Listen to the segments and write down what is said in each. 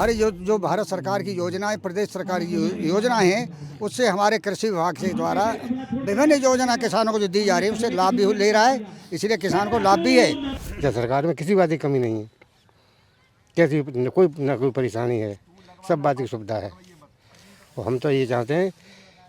हर जो भारत सरकार की योजनाएं, प्रदेश सरकार की योजनाएं हैं, उससे हमारे कृषि विभाग के द्वारा विभिन्न योजना किसानों को जो दी जा रही है उससे लाभ भी ले रहा है, इसलिए किसान को लाभ भी है। सरकार में किसी बात की कमी नहीं है, कैसी न कोई परेशानी है, सब बात की सुविधा है। और हम तो ये चाहते हैं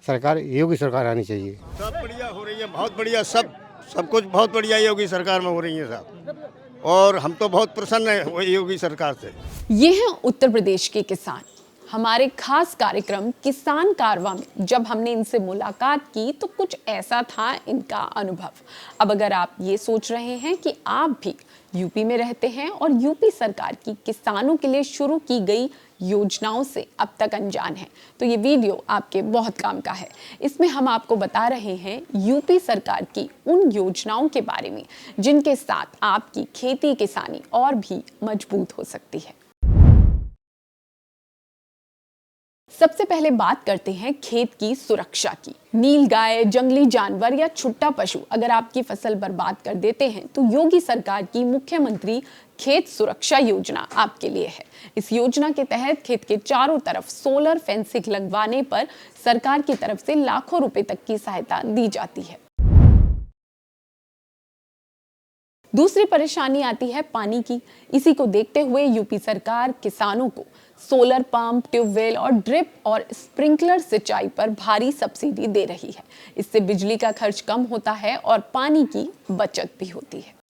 सरकार, योगी सरकार आनी चाहिए। सब बढ़िया हो रही है, बहुत बढ़िया, सब कुछ बहुत बढ़िया योगी सरकार में हो रही है साहब, और हम तो बहुत प्रसन्न हैं योगी सरकार से। ये हैं उत्तर प्रदेश के किसान। हमारे खास कार्यक्रम किसान कारवां में जब हमने इनसे मुलाकात की तो कुछ ऐसा था इनका अनुभव। अब अगर आप ये सोच रहे हैं कि आप भी यूपी में रहते हैं और यूपी सरकार की किसानों के लिए शुरू की गई योजनाओं से अब तक अनजान हैं, तो ये वीडियो आपके बहुत काम का है। इसमें हम आपको बता रहे हैं यूपी सरकार की उन योजनाओं के बारे में जिनके साथ आपकी खेती किसानी और भी मजबूत हो सकती है। सबसे पहले बात करते हैं खेत की सुरक्षा की। नीलगाय, जंगली जानवर या छुट्टा पशु अगर आपकी फसल बर्बाद कर देते हैं तो योगी सरकार की मुख्यमंत्री खेत सुरक्षा योजना आपके लिए है। इस योजना के तहत खेत के चारों तरफ सोलर फेंसिंग लगवाने पर सरकार की तरफ से लाखों रुपए तक की सहायता दी जाती है। दूसरी परेशानी आती है पानी की। इसी को देखते हुए यूपी सरकार किसानों को सोलर पंप, ट्यूबवेल और ड्रिप और स्प्रिंकलर सिंचाई पर भारी सब्सिडी दे रही है। इससे बिजली का खर्च कम होता है और पानी की बचत भी होती है।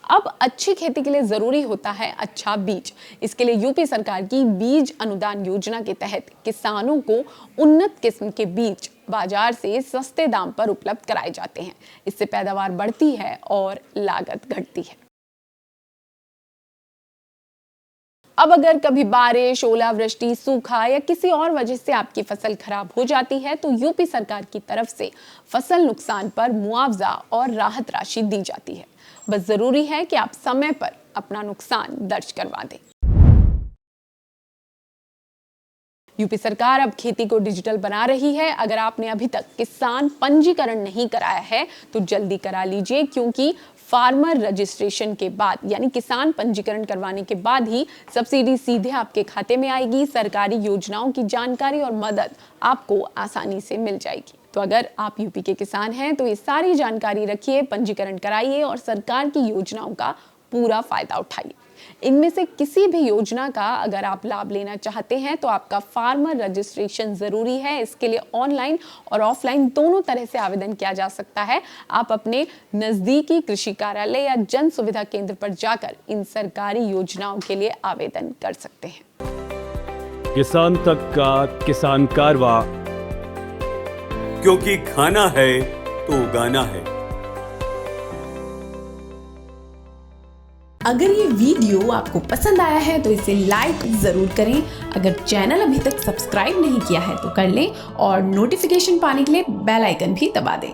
अब अच्छी खेती के लिए जरूरी होता है अच्छा बीज। इसके लिए यूपी सरकार की बीज अनुदान योजना के तहत किसानों को उन्नत किस्म के बीज बाजार से सस्ते दाम पर उपलब्ध कराए जाते हैं। इससे पैदावार बढ़ती है और लागत घटती है। अब अगर कभी बारिश, ओलावृष्टि, सूखा या किसी और वजह से आपकी फसल खराब हो जाती है तो यूपी सरकार की तरफ से फसल नुकसान पर मुआवजा और राहत राशि दी जाती है। बस जरूरी है कि आप समय पर अपना नुकसान दर्ज करवा दें। यूपी सरकार अब खेती को डिजिटल बना रही है। अगर आपने अभी तक किसान पंजीकरण नहीं कराया है तो जल्दी करा लीजिए, क्योंकि फार्मर रजिस्ट्रेशन के बाद यानी किसान पंजीकरण करवाने के बाद ही सब्सिडी सीधे आपके खाते में आएगी। सरकारी योजनाओं की जानकारी और मदद आपको आसानी से मिल जाएगी। तो अगर आप यूपी के किसान हैं तो ये सारी जानकारी रखिए, पंजीकरण कराइए और सरकार की योजनाओं का पूरा फायदा उठाइए। इनमें से किसी भी योजना का अगर आप लाभ लेना चाहते हैं तो आपका फार्मर रजिस्ट्रेशन जरूरी है। इसके लिए ऑनलाइन और ऑफलाइन दोनों तरह से आवेदन किया जा सकता है। आप अपने नजदीकी कृषि कार्यालय या जन सुविधा केंद्र पर जाकर इन सरकारी योजनाओं के लिए आवेदन कर सकते हैं। किसान तक का किसान कारवां, क्योंकि खाना है तो उगाना है। अगर ये वीडियो आपको पसंद आया है तो इसे लाइक जरूर करें। अगर चैनल अभी तक सब्सक्राइब नहीं किया है तो कर लें और नोटिफिकेशन पाने के लिए बेल आइकन भी दबा दें।